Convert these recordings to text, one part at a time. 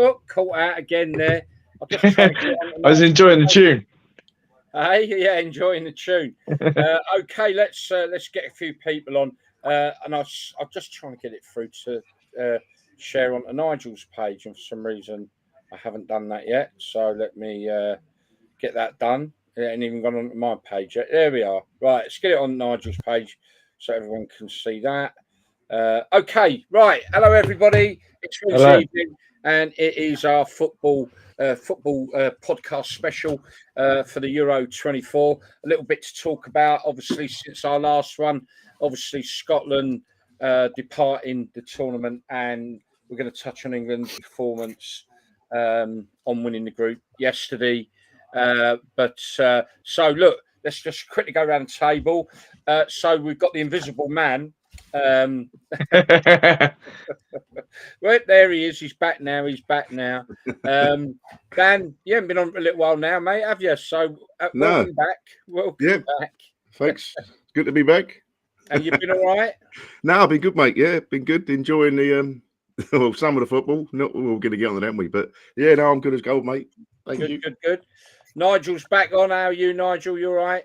Oh, caught out again there. I just trying to get on I was enjoying the tune. Hey, yeah, enjoying the tune. Okay, let's get a few people on, and I'm just trying to get it through to share onto Nigel's page, and for some reason I haven't done that yet. So let me get that done. It ain't even gone onto my page yet. There we are. Right, let's get it on Nigel's page so everyone can see that. Okay, right. Hello, everybody. It's Wednesday evening, and it is our football podcast special for the Euro 24. A little bit to talk about, obviously, since our last one. Obviously, Scotland departing the tournament, and we're going to touch on England's performance on winning the group yesterday. So look, let's just quickly go around the table. So we've got the invisible man. Right, there he is. He's back now. Dan, you haven't been on for a little while now, mate, have you? So welcome back. Welcome back. Thanks. Good to be back. And you've been all right? No, I've been good, mate. Yeah, been good. Enjoying the some of the football. Not we're going to get on that, haven't we? But yeah, no, I'm good as gold, mate. Thank you. Good. Nigel's back on. How are you, Nigel? You all right?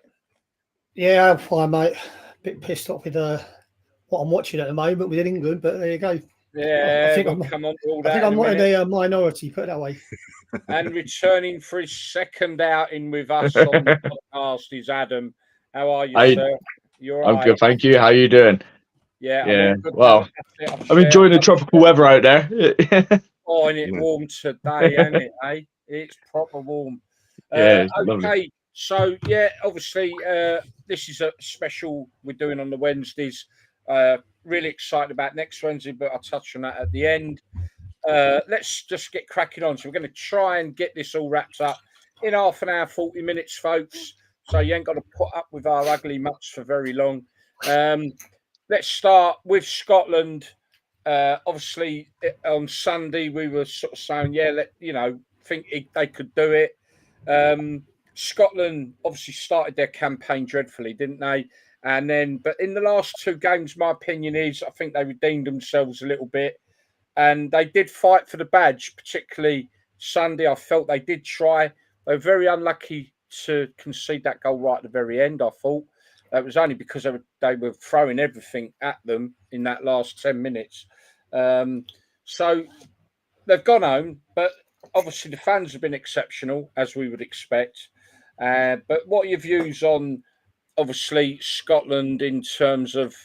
Yeah, I'm fine, mate. A bit pissed off with what I'm watching at the moment with England, but there you go. Yeah, I think I'm not in a minority, put it that way. And returning for his second outing with us on the podcast is Adam. How are you, sir? You're all right? I'm good, thank you. How are you doing? Yeah. Well, I'm enjoying the tropical weather out there. Oh, and it's warm today, isn't it? Eh? It's proper warm. Yeah, okay. Lovely. So yeah, obviously this is a special we're doing on the Wednesdays. Really excited about next Wednesday, but I'll touch on that at the end. Let's just get cracking on. So we're going to try and get this all wrapped up in half an hour, 40 minutes, folks. So you ain't got to put up with our ugly mutts for very long. Let's start with Scotland. Obviously, on Sunday we were sort of saying, think they could do it. Scotland obviously started their campaign dreadfully, didn't they? And then, but in the last two games, my opinion is I think they redeemed themselves a little bit, and they did fight for the badge. Particularly Sunday, I felt they did try. They were very unlucky to concede that goal right at the very end. I thought that was only because they were throwing everything at them in that last 10 minutes. So they've gone home, but obviously the fans have been exceptional, as we would expect. But what are your views on, obviously, Scotland in terms of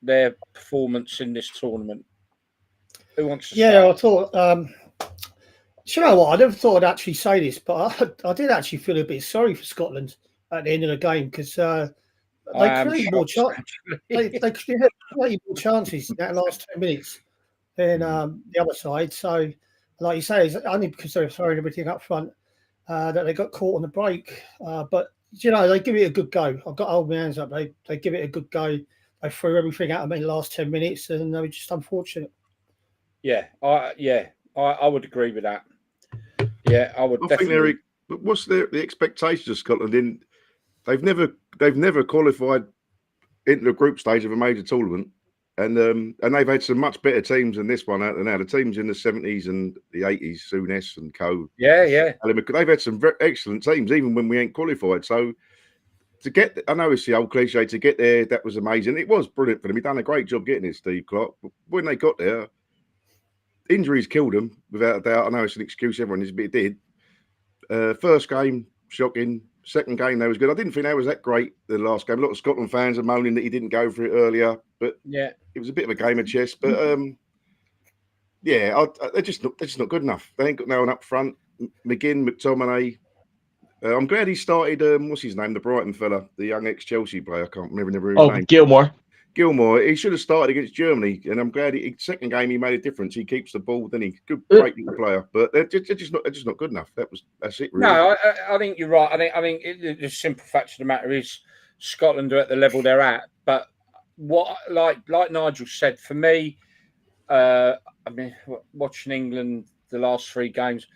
their performance in this tournament? Who wants to start? I thought, you know what, I never thought I'd actually say this, but I did actually feel a bit sorry for Scotland at the end of the game because they created more chances. They created more chances in that last 10 minutes than the other side. So, like you say, it's only because they were throwing everything up front that they got caught on the break. But they give it a good go. I've got to hold my hands up. They give it a good go. They threw everything at them in the last 10 minutes, and they were just unfortunate. I would agree with that. Yeah, I would. Definitely. But what's the expectations of Scotland? They've never qualified into the group stage of a major tournament, and they've had some much better teams than this one out there now. The teams in the 70s and the 80s, Souness and co. Yeah. They've had some very excellent teams, even when we ain't qualified. So I know it's the old cliche, to get there, that was amazing. It was brilliant for them. He done a great job getting it, Steve Clark. But when they got there, injuries killed them, without a doubt. I know it's an excuse everyone is, but it did. First game, shocking. Second game, they was good. I didn't think they was that great, the last game. A lot of Scotland fans are moaning that he didn't go for it earlier, but yeah, it was a bit of a game of chess. But they're just not good enough. They ain't got no one up front. McGinn, McTominay. I'm glad he started. What's his name? The Brighton fella, the young ex-Chelsea player. I can't remember his name. Gilmore. He should have started against Germany, and I'm glad. Second game, he made a difference. He keeps the ball. Then great little player, but they're just not good enough. That's it. Really. No, I think you're right. I think the simple fact of the matter is Scotland are at the level they're at. But what, like Nigel said, for me, watching England the last three games,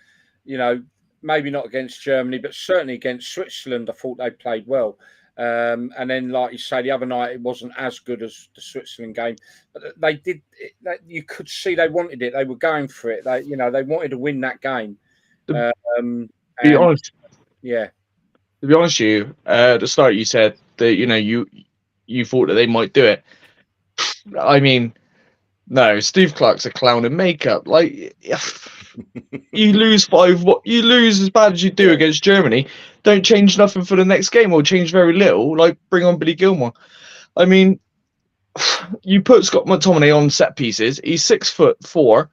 maybe not against Germany, but certainly against Switzerland, I thought they played well. And then, like you say, the other night it wasn't as good as the Switzerland game, but they did. You could see they wanted it. They were going for it. They wanted to win that game. Be honest, yeah. To be honest with you, at the start you said that you thought that they might do it. I mean, no, Steve Clark's a clown in makeup. Like, you lose 5, you lose as bad as you do against Germany. Don't change nothing for the next game, or change very little. Like, bring on Billy Gilmore. I mean, you put Scott McTominay on set pieces. He's 6'4".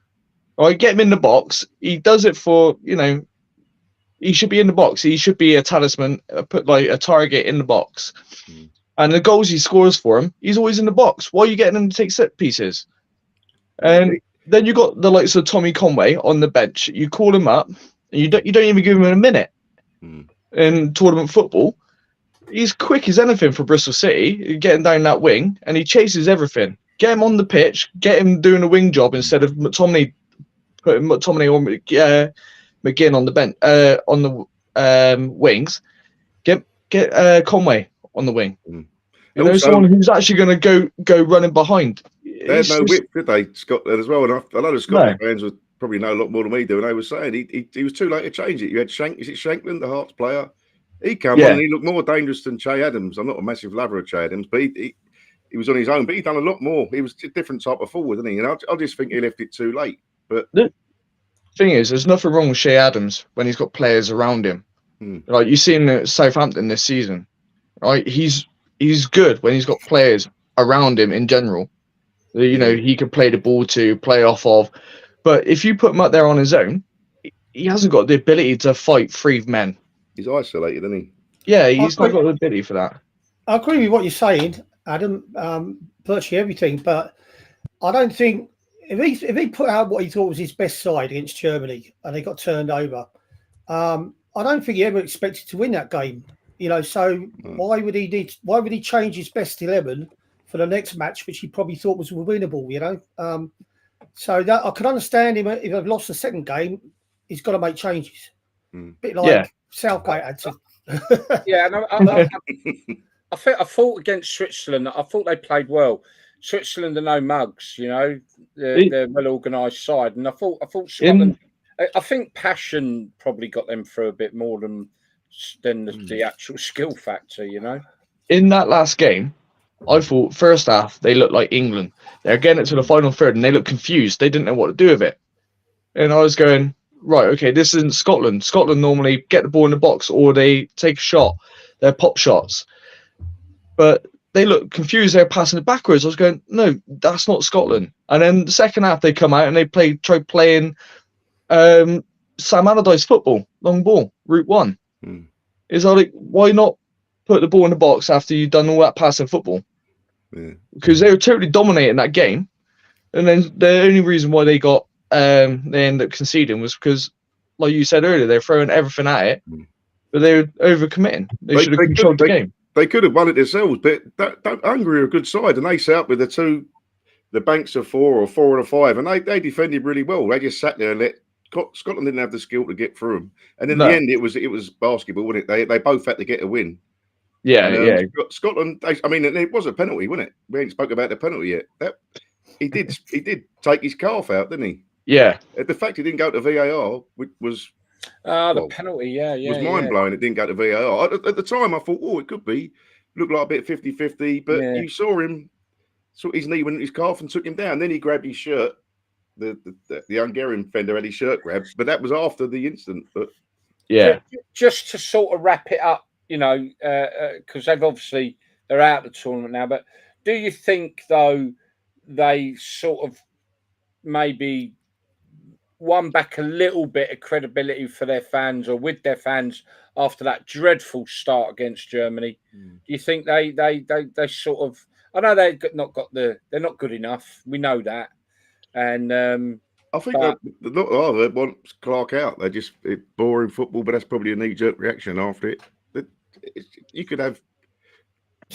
Right, get him in the box. He does it for he should be in the box. He should be a talisman. Put like a target in the box. And the goals he scores for him, he's always in the box. Why are you getting him to take set pieces? And then you got the likes of Tommy Conway on the bench. You call him up, and you don't even give him a minute in tournament football. He's quick as anything for Bristol City, getting down that wing, and he chases everything. Get him on the pitch, get him doing a wing job instead of McTominay, putting McTominay on McGinn on the bench, on the wings. Get Conway on the wing. You know, someone who's actually going to go running behind. They had no whip, did they, Scotland as well? And I know the Scotland fans would probably know a lot more than we do. And they were saying he was too late to change it. You had Shankland, the Hearts player. He came on and he looked more dangerous than Che Adams. I'm not a massive lover of Che Adams, but he was on his own. But he done a lot more. He was a different type of forward, didn't he? And I just think he left it too late. But the thing is, there's nothing wrong with Che Adams when he's got players around him. Like you've seen Southampton this season, right? He's good when he's got players around him in general. You know, he can play the ball to, play off of. But if you put him up there on his own, he hasn't got the ability to fight 3 men. He's isolated, isn't he? Yeah, he's not got the ability for that. I agree with what you're saying, Adam, virtually everything. But I don't think if he put out what he thought was his best side against Germany and they got turned over, I don't think he ever expected to win that game. You know, so why would he change his best 11 for the next match, which he probably thought was winnable? You know, so that I could understand him if they've lost the second game, he's got to make changes. Bit like Southgate had to. I thought against Switzerland, I thought they played well. Switzerland are no mugs, you know, they're well organised side, and I thought Scotland. I think passion probably got them through a bit more than the actual skill factor, you know. In that last game, I thought first half they looked like England. They're getting it to the final third and they looked confused. They didn't know what to do with it. And I was going, right, okay, this isn't Scotland. Scotland normally get the ball in the box or they take a shot. They're pop shots. But they look confused. They're passing it backwards. I was going, no, that's not Scotland. And then the second half they come out and they tried playing Sam Allardyce football, long ball, route 1. Is like, why not put the ball in the box after you've done all that passing football? Because they were totally dominating that game, and then the only reason why they ended up conceding was because, like you said earlier, they're throwing everything at it, but they were overcommitting. They should have controlled the game. They could have won it themselves, but Hungary are a good side, and they set up with the banks of 4 or 4 and a 5, and they defended really well. They just sat there and let Scotland didn't have the skill to get through them, and in the end, it was basketball, wasn't it? They both had to get a win. Scotland. I mean, it was a penalty, wasn't it? We ain't spoke about the penalty yet. He did take his calf out, didn't he? Yeah. The fact he didn't go to VAR was the penalty. Was mind blowing. It didn't go to VAR. At the time, I thought, it could be looked like a bit 50-50, but you saw his knee went in his calf and took him down. Then he grabbed his shirt. The Hungarian defender had his shirt grabbed, but that was after the incident. But just to sort of wrap it up, you know, because they're out of the tournament now. But do you think though they sort of maybe won back a little bit of credibility for their fans or with their fans after that dreadful start against Germany? Do you think they sort of? I know they're not good enough. We know that. And I think they want Clark out. They're just boring football, but that's probably a knee-jerk reaction after it. You could have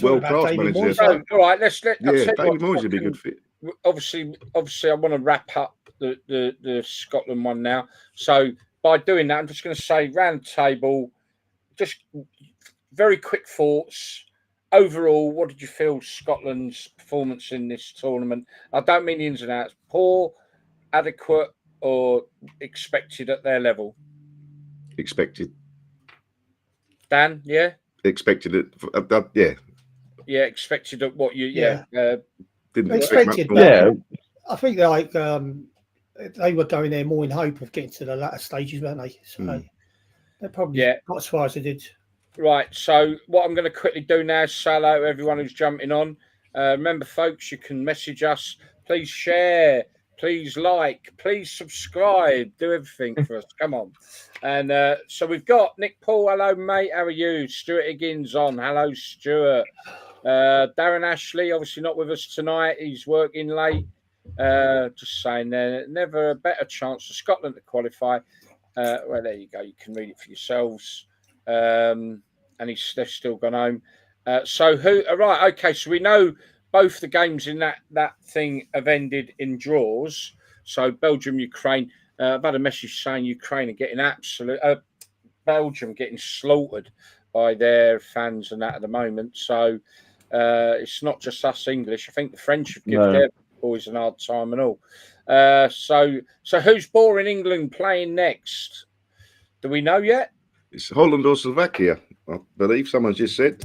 world-class managers. So, all right, David Moyes would be a good fit. Obviously, I want to wrap up the Scotland one now. So by doing that, I'm just going to say round the table, just very quick thoughts. overall, what did you feel Scotland's performance in this tournament? I don't mean the ins and outs. Poor, adequate, or expected at their level? Expected. Dan, yeah? Expected it. Yeah. Yeah, expected at what you, Didn't expected. expect much more. Yeah. I think they were going there more in hope of getting to the latter stages, weren't they? So they probably got as far as they did. Right. So what I'm going to quickly do now is say hello to everyone who's jumping on. Remember, folks, you can message us. Please share. Please like. Please subscribe. Do everything for us. Come on. And so we've got Nick Paul. Hello, mate. How are you? Stuart Higgins on. Hello, Stuart. Darren Ashley, obviously not with us tonight. He's working late. Just saying there. Never a better chance for Scotland to qualify. Well, there you go. You can read it for yourselves. And they've still gone home. Right, okay, so we know both the games in that thing have ended in draws. So Belgium, Ukraine. I've had a message saying Ukraine are getting Belgium getting slaughtered by their fans and that at the moment. So it's not just us English. I think the French have given their boys an hard time and all. So who's boring England playing next? Do we know yet? It's Holland or Slovakia, I believe someone just said.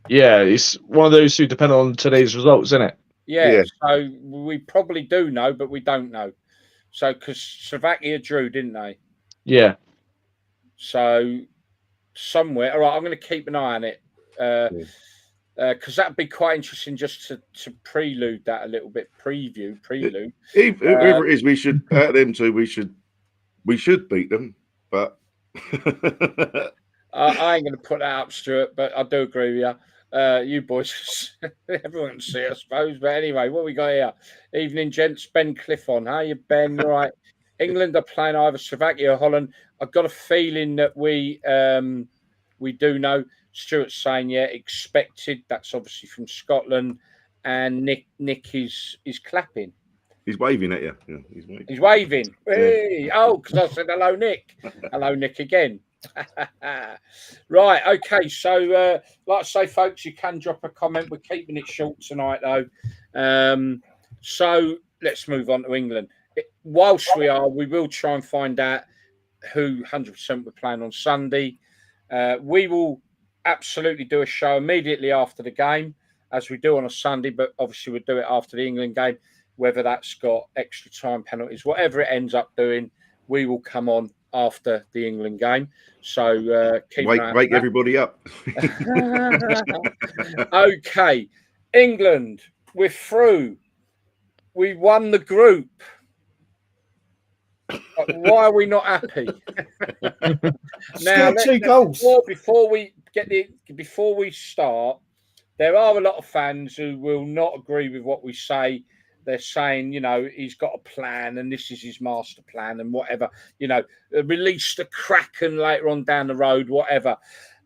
Yeah, it's one of those who depend on today's results, isn't it? Yeah. So we probably do know, but we don't know. So because Slovakia drew, didn't they? Yeah. So somewhere, all right, I'm going to keep an eye on it because that'd be quite interesting just to prelude that a little bit, prelude. Whoever it is, we should out of them two, we should beat them, but. I ain't going to put that up, Stuart, but I do agree with you. You boys, everyone can see, I suppose. But anyway, what we got here? Evening, gents. Ben Cliff on. How you, Ben? You're right. England are playing either Slovakia or Holland. I've got a feeling that we do know. Stuart's saying, expected. That's obviously from Scotland. And Nick is clapping. He's waving at you. Yeah, he's waving. Hey! Oh, because I said hello, Nick. Hello, Nick again. Right, okay. So, like I say, folks, you can drop a comment. We're keeping it short tonight, though. So let's move on to England. Whilst we will try and find out who 100% we're playing on Sunday. We will absolutely do a show immediately after the game, as we do on a Sunday, but obviously we'll do it after the England game. Whether that's got extra time penalties, whatever it ends up doing, we will come on after the England game. So wake everybody up. Okay, England, we're through. We won the group. Why are we not happy? Now, 2 goals. Before we start, there are a lot of fans who will not agree with what we say. They're saying, he's got a plan and this is his master plan and whatever, release the Kraken later on down the road, whatever.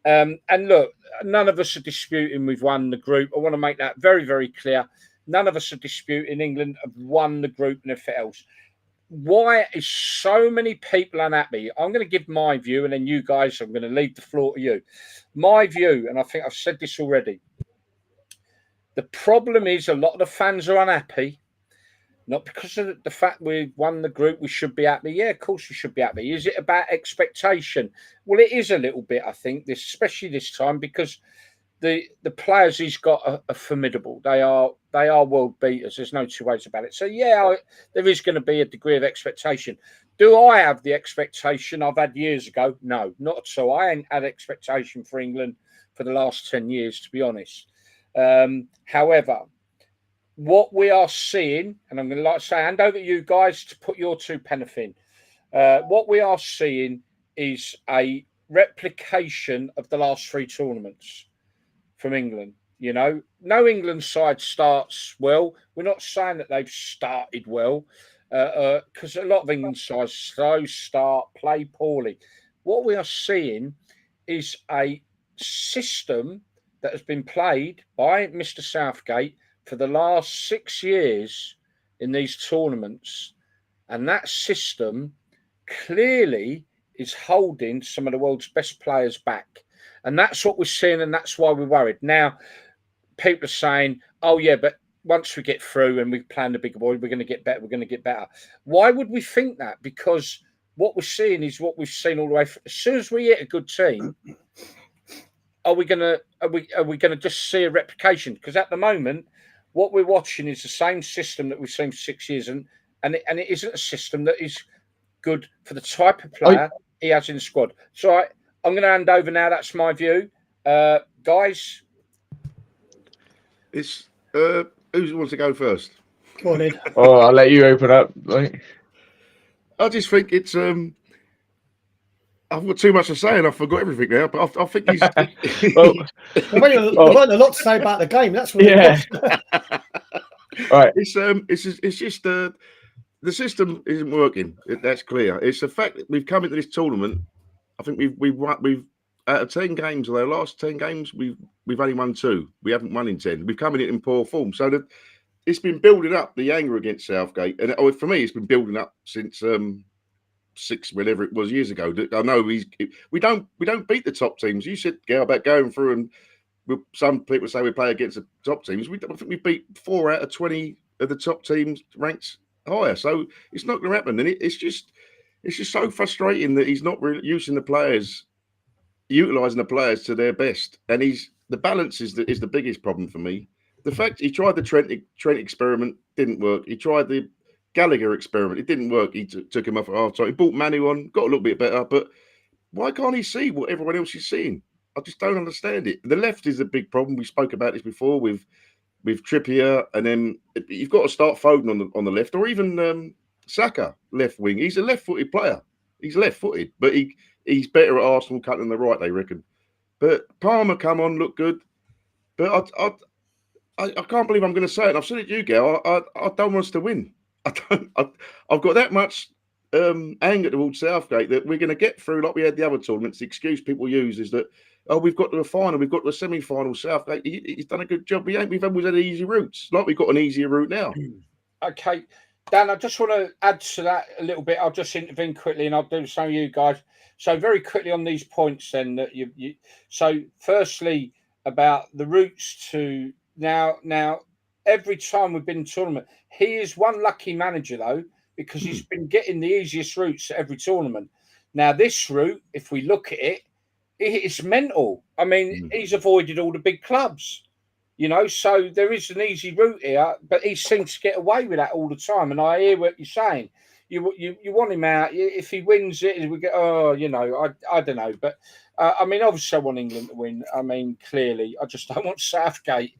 And look, none of us are disputing we've won the group. I want to make that very, very clear. None of us are disputing England have won the group and everything else. Why is so many people unhappy? I'm going to give my view and then you guys, I'm going to leave the floor to you. My view, and I think I've said this already, the problem is a lot of the fans are unhappy. Not because of the fact we won the group, we should be happy. Yeah, of course we should be happy. Is it about expectation? Well, it is a little bit, I think, especially this time, because the players he's got are formidable. They are world beaters. There's no two ways about it. So, there is going to be a degree of expectation. Do I have the expectation I've had years ago? No, not at all. I ain't had expectation for England for the last 10 years, to be honest. However, what we are seeing, and I'm going to hand over to you guys to put your 2 pence in. What we are seeing is a replication of the last 3 tournaments from England. No England side starts well. We're not saying that they've started well, because a lot of England sides slow start, play poorly. What we are seeing is a system that has been played by Mr. Southgate for the last 6 years in these tournaments. And that system clearly is holding some of the world's best players back. And that's what we're seeing, and that's why we're worried. Now, people are saying, "Oh yeah, but once we get through and we plan the bigger boy, we're going to get better. We're going to get better." Why would we think that? Because what we're seeing is what we've seen all the way. As soon as we hit a good team, are we going to just see a replication? Because at the moment, what we're watching is the same system that we've seen for 6 years, and it isn't a system that is good for the type of player he has in the squad. So I'm going to hand over now. That's my view, guys. It's who wants to go first? Go on in. Oh, I'll let you open up. Like, I just think it's I've got too much to say and I forgot everything now. But I think he's. well, There weren't a lot to say about the game. That's what yeah. it was. All right. It's just the system isn't working. That's clear. It's the fact that we've come into this tournament. I think we've out of 10 games, the last 10 games, we've only won 2. We haven't won in 10. We've come in poor form. So it's been building up, the anger against Southgate. And for me, it's been building up since 6, whatever it was, years ago. I know we don't beat the top teams. You said, Gail, about going through and some people say we play against the top teams. I think we beat 4 out of 20 of the top teams ranked higher. So it's not going to happen. And it's just so frustrating that he's not really utilising the players to their best. And the balance is the biggest problem for me. The fact he tried the Trent experiment, didn't work. He tried the Gallagher experiment, it didn't work. He took him off at half time. He brought Manu on, got a little bit better, but why can't he see what everyone else is seeing? I just don't understand it. The left is a big problem. We spoke about this before with Trippier, and then you've got to start Foden on the left, or even Saka left wing. He's a left-footed player. He's left-footed, but he's better at Arsenal cutting the right, they reckon. But Palmer come on, look good. But I can't believe I'm going to say it. I've said it to you, Gail. I don't want us to win. I've got that much anger towards Southgate that we're going to get through like we had the other tournaments. The excuse people use is that, we've got to the final, we've got to the semi-final. Southgate, he's done a good job. We've always had easy routes. Like we've got an easier route now. Okay, Dan, I just want to add to that a little bit. I'll just intervene quickly, and I'll do the same with you guys. So very quickly on these points, then that you. So firstly, about the routes to now. Every time we've been in tournament, he is one lucky manager though, because he's been getting the easiest routes at every tournament. Now this route, if we look at it, it's mental. I mean, he's avoided all the big clubs. So there is an easy route here, but he seems to get away with that all the time. And I hear what you're saying. You want him out. If he wins it, we go, I don't know. But, I mean, obviously I want England to win. I mean, clearly, I just don't want Southgate.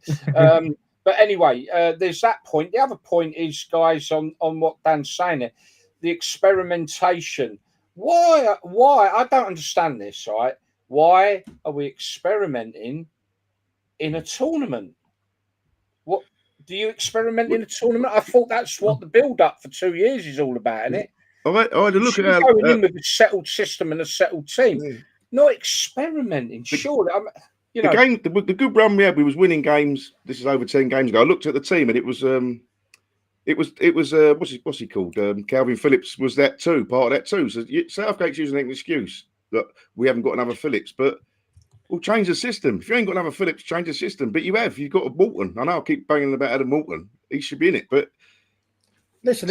But anyway, there's that point. The other point is, guys, on what Dan's saying there, the experimentation. Why? I don't understand this, right? Why are we experimenting in a tournament? What do you experiment in a tournament? I thought that's what the build-up for 2 years is all about, isn't it? I had a look at going in with a settled system and a settled team, not experimenting. Surely, the good run we had, we was winning games. This is over 10 games ago. I looked at the team, and it was what's he called? Calvin Phillips was that too, part of that too. So Southgate's using an excuse that we haven't got another Phillips, but we'll change the system. If you ain't got another Phillips, change the system. But you've got a Morton. I know I keep banging about Adam Morton. He should be in it. But listen,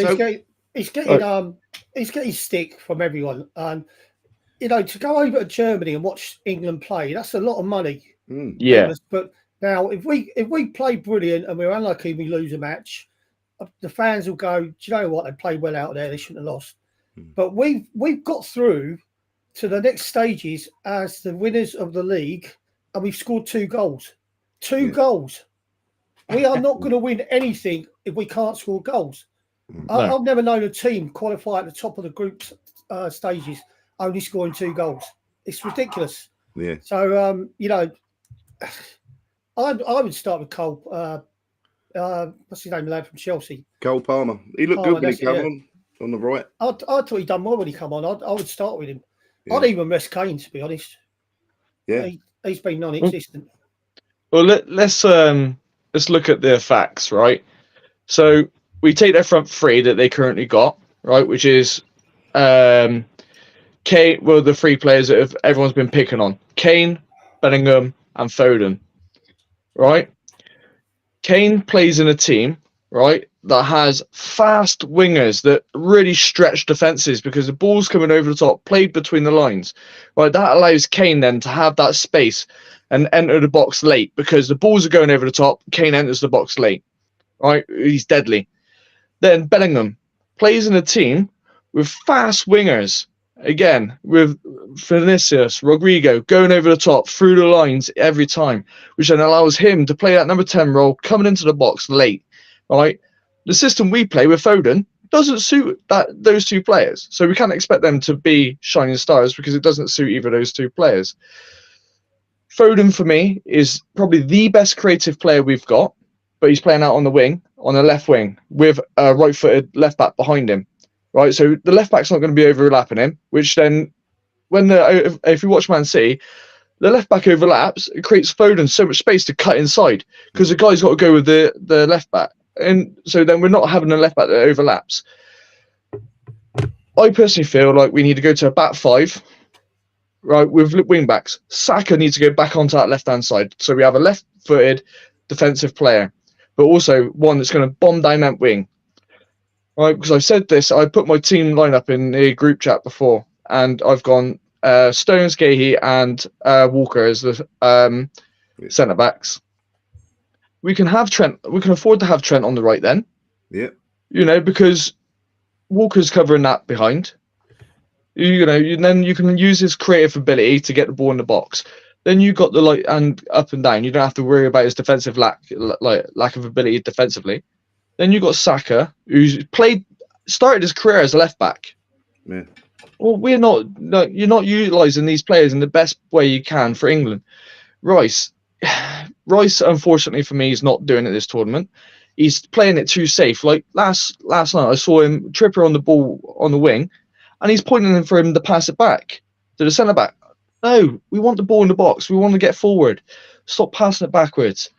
he's getting stick from everyone. And to go over to Germany and watch England play, that's a lot of money. Yeah. But now if we play brilliant and we're unlucky we lose a match, the fans will go, do you know what? They played well out there. They shouldn't have lost. But we've got through to the next stages as the winners of the league, and we've scored 2 goals. 2 goals. We are not going to win anything if we can't score goals. No. I've never known a team qualify at the top of the group stages only scoring 2 goals. It's ridiculous. Yeah. So I would start with Cole. What's his name? The lad from Chelsea. Cole Palmer. He looked good when he came on the right. I thought he'd done well when he come on. I would start with him. Yeah. I'd even rest Kane, to be honest. Yeah, he's been non-existent. Well, let's look at the facts, right? So we take their front 3 that they currently got, right, which is Kane. Well, the 3 players that everyone's been picking on: Kane, Bellingham, and Foden, right? Kane plays in a team, right, that has fast wingers that really stretch defenses because the ball's coming over the top, played between the lines. Right, that allows Kane then to have that space and enter the box late because the balls are going over the top. Kane enters the box late. Right, he's deadly. Then Bellingham plays in a team with fast wingers. Again, with Vinicius, Rodrigo going over the top, through the lines every time, which then allows him to play that number 10 role, coming into the box late, right? The system we play with Foden doesn't suit those two players. So we can't expect them to be shining stars because it doesn't suit either of those two players. Foden, for me, is probably the best creative player we've got, but he's playing out on the wing, on the left wing, with a right-footed left-back behind him. Right, so the left back's not going to be overlapping him, which then, if you watch Man City, the left back overlaps, it creates Foden so much space to cut inside because the guy's got to go with the left back, and so then we're not having a left back that overlaps. I personally feel like we need to go to a back five, right, with wing backs. Saka needs to go back onto that left hand side, so we have a left-footed defensive player, but also one that's going to bomb down that wing. Right, because I've said this, I put my team lineup in the group chat before, and I've gone Stones, Gahey, and Walker as the centre backs. We can have Trent. We can afford to have Trent on the right then. Yeah. You know, because Walker's covering that behind. Then you can use his creative ability to get the ball in the box. Then you got the light and up and down. You don't have to worry about his defensive lack of ability defensively. Then you got Saka, who's started his career as a left back. Yeah. Well, you're not utilising these players in the best way you can for England. Rice, unfortunately for me, is not doing it this tournament. He's playing it too safe. Like last night, I saw him Tripper on the ball on the wing, and he's pointing for him to pass it back to the centre back. No, we want the ball in the box. We want to get forward. Stop passing it backwards.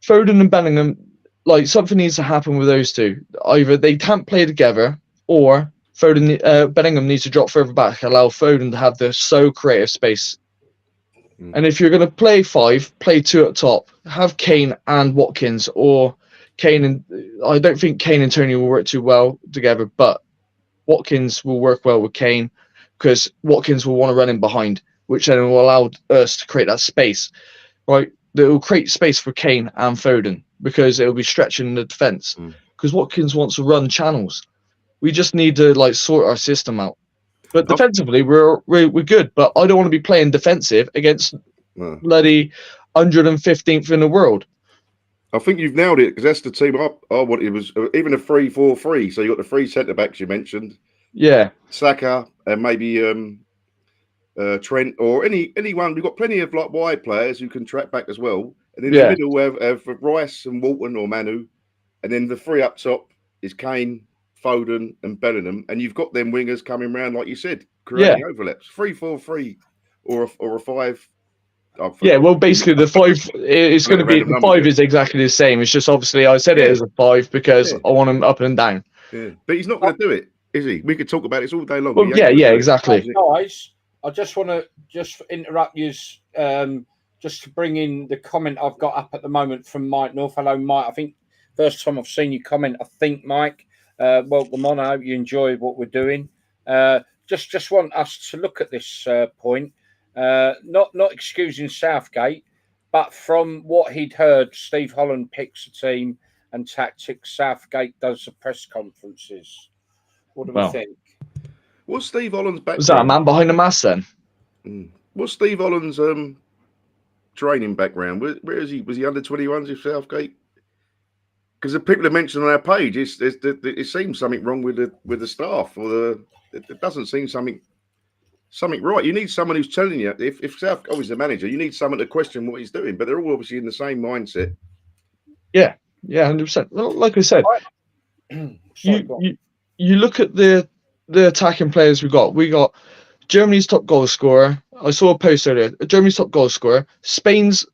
Foden and Bellingham. Like, something needs to happen with those two. Either they can't play together, or Bellingham needs to drop further back, allow Foden to have the so creative space. And if you're going to play five, play two at top. Have Kane and Watkins, or Kane and... I don't think Kane and Tony will work too well together, but Watkins will work well with Kane, because Watkins will want to run in behind, which then will allow us to create that space, right? That will create space for Kane and Foden, because it'll be stretching the defense. Because Watkins wants to run channels. We just need to sort our system out. But defensively, we're good. But I don't want to be playing defensive against bloody 115th in the world. I think you've nailed it, because that's the team I wanted. It was even a 3-4-3. So you got the three centre backs you mentioned. Yeah, Saka and maybe Trent or anyone. We've got plenty of wide players who can track back as well. And in the middle, we have Rice and Walton or Manu. And then the three up top is Kane, Foden, and Bellingham. And you've got them wingers coming round, like you said, creating overlaps. 3-4-3 or a 5. Yeah, well, basically the 5 is going to be the 5 is exactly the same. It's just obviously I said it as a 5 because I want him up and down. Yeah, but he's not going to do it, is he? We could talk about this all day long. Well, yeah, exactly. Guys, I just want to interrupt you. Just to bring in the comment I've got up at the moment from Mike North. Hello, Mike. I think first time I've seen you comment. I think, Mike. Welcome on. I hope you enjoy what we're doing. Just want us to look at this point. Not excusing Southgate, but from what he'd heard, Steve Holland picks a team and tactics. Southgate does the press conferences. What do we think? What's Steve Holland's background? Was that a man behind the mask then? What's Steve Holland's training background? Where is he? Was he under 21s with Southgate? Because the people have mentioned on our page, it seems something wrong with the staff, or it doesn't seem something right. You need someone who's telling you. If Southgate is the manager, you need someone to question what he's doing. But they're all obviously in the same mindset. Yeah, 100%. Well, like I said, you look at the attacking players we got. We got Germany's top goal scorer. I saw a post earlier. Germany's top goal scorer, Spain's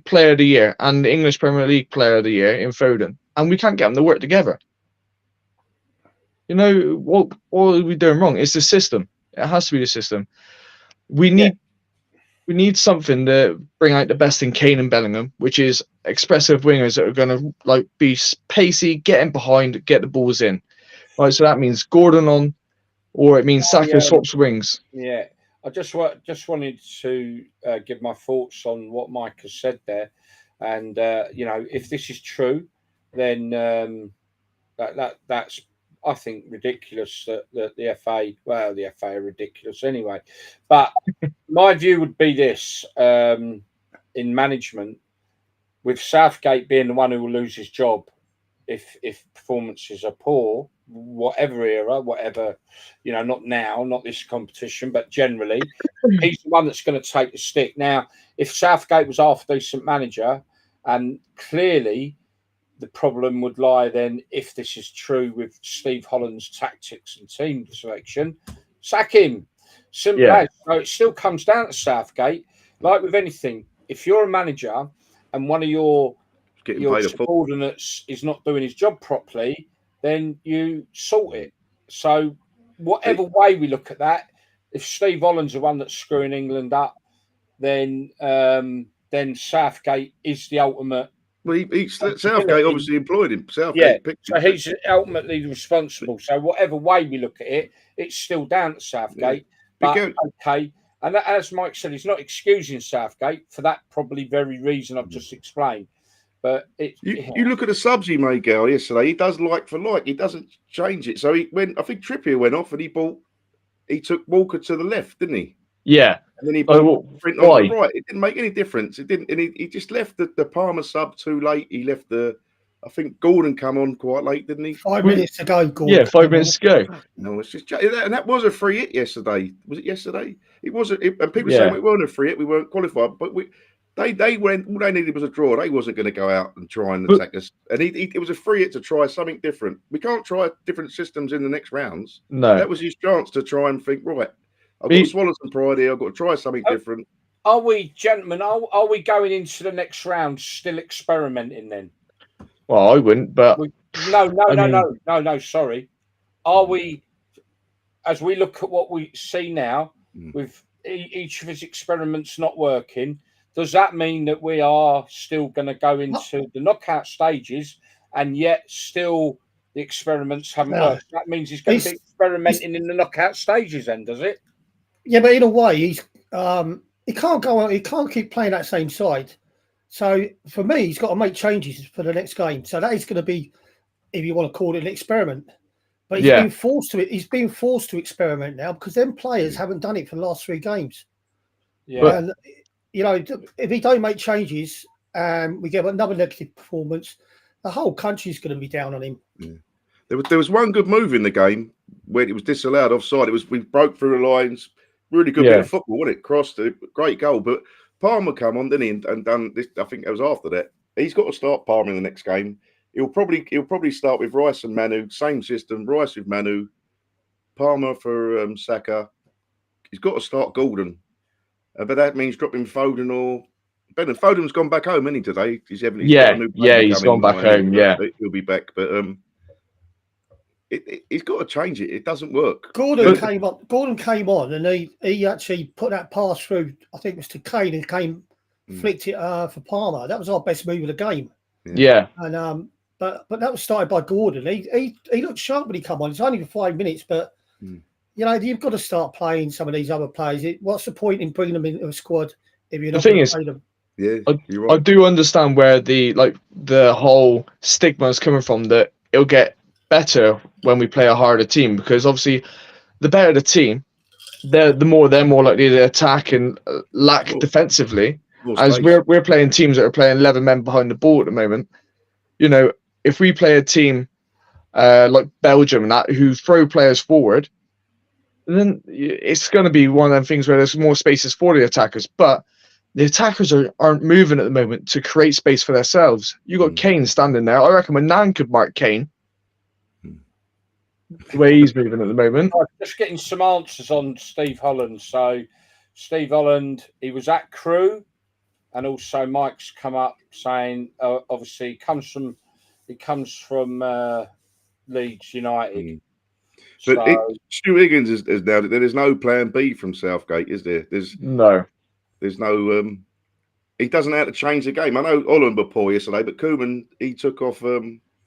player of the year, and the English Premier League player of the year in Foden, and we can't get them to work together. You know what are we doing wrong? It's the system. It has to be the system. We need we need something to bring out the best in Kane and Bellingham, which is expressive wingers that are going to like be pacey, get in behind, get the balls in. Right, so that means Gordon on, or it means Saka swaps wings. Yeah, I just wanted to give my thoughts on what Mike has said there, and if this is true, then that's I think ridiculous that the FA, well, the FA are ridiculous anyway. But my view would be this: in management, with Southgate being the one who will lose his job if performances are poor, whatever era, whatever, not now, not this competition, but generally, he's the one that's going to take the stick. Now, if Southgate was half a decent manager, and clearly the problem would lie then, if this is true with Steve Holland's tactics and team selection, sack him. Simple as. So it still comes down to Southgate. Like with anything, if you're a manager and one of your subordinates is not doing his job properly, then you sort it. So whatever way we look at that, if Steve Holland's the one that's screwing England up, then Southgate is the ultimate. Well, Southgate obviously employed him. Southgate picked him. So he's ultimately responsible. So whatever way we look at it, it's still down to Southgate. Yeah. But okay, and as Mike said, he's not excusing Southgate for that probably very reason I've just explained. But you look at the subs he made, Gal, yesterday. He does like for like. He doesn't change it. So I think Trippier went off and he took Walker to the left, didn't he? Yeah. And then he brought Print on the right. It didn't make any difference. It didn't. And he just left the Palmer sub too late. He left I think Gordon come on quite late, didn't he? 5 minutes to go, Gordon. Yeah, 5 minutes to go. No, it's just and that was a free hit yesterday. Was it yesterday? It wasn't. And people saying it weren't a free hit. We weren't qualified, but they went. All they needed was a draw. They wasn't going to go out and try and attack us. And it was a free hit to try something different. We can't try different systems in the next rounds. No, that was his chance to try and think. Right, I've got to swallow some pride here. I've got to try something different. Are we, gentlemen? Are we going into the next round still experimenting then? Well, I wouldn't, but no. Sorry. Are we, as we look at what we see now, with each of his experiments not working, does that mean that we are still going to go into the knockout stages and yet still the experiments haven't worked? That means he's going to be experimenting in the knockout stages then, does it? Yeah, but in a way, he can't go on. He can't keep playing that same side. So for me, he's got to make changes for the next game. So that is going to be, if you want to call it, an experiment. But he's been forced to it. He's been forced to experiment now because them players haven't done it for the last 3 games. Yeah. And if he don't make changes and we get another negative performance, the whole country's going to be down on him. Yeah. There was one good move in the game when it was disallowed offside. We broke through the lines. Really good bit of football, wasn't it? Crossed a great goal, but Palmer come on, didn't he? And done this. I think it was after that. He's got to start Palmer in the next game. He'll probably start with Rice and Manu, same system. Rice with Manu, Palmer for Saka. He's got to start Gordon, but that means dropping Foden or Ben. Foden's gone back home, isn't he, today? He's got a new he's gone back home. Yeah, he'll be back, but he's got to change it. It doesn't work. Gordon came on, and he actually put that pass through. I think it was to Kane, and flicked it for Palmer. That was our best move of the game. Yeah. And but that was started by Gordon. He looked sharp when he come on. It's only for 5 minutes, but you've got to start playing some of these other players. What's the point in bringing them into a squad if you're not going to play them? Yeah, you're right. I do understand where the whole stigma is coming from, that it'll get better when we play a harder team, because obviously the better the team, they're more likely to attack and lack defensively. As we're playing teams that are playing 11 men behind the ball at the moment. If we play a team like Belgium and that, who throw players forward, then it's going to be one of them things where there's more spaces for the attackers, but the attackers aren't moving at the moment to create space for themselves. You got Kane standing there. I reckon Manan could mark Kane the way he's moving at the moment. Just getting some answers on Steve Holland. So Steve Holland, he was at Crewe, and also Mike's come up saying obviously he comes from Leeds United. But Stu Higgins is now. There is no plan B from Southgate, is there? There's no. There's no. He doesn't know how to change the game. I know Holland were poor yesterday, but Koeman, he took off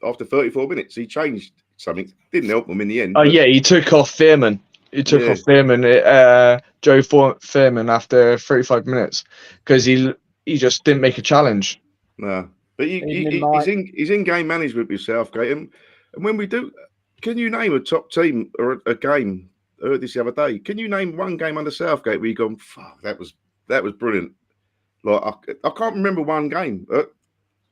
after 34 minutes. He changed something. Didn't help them in the end. Oh yeah, he took off Fearman. Joe Fearman after 35 minutes because he just didn't make a challenge. No, but he's in game management with Southgate, and when we do, can you name a top team or a game? I heard this the other day. Can you name one game under Southgate where you gone, fuck, that was brilliant? Like I can't remember one game.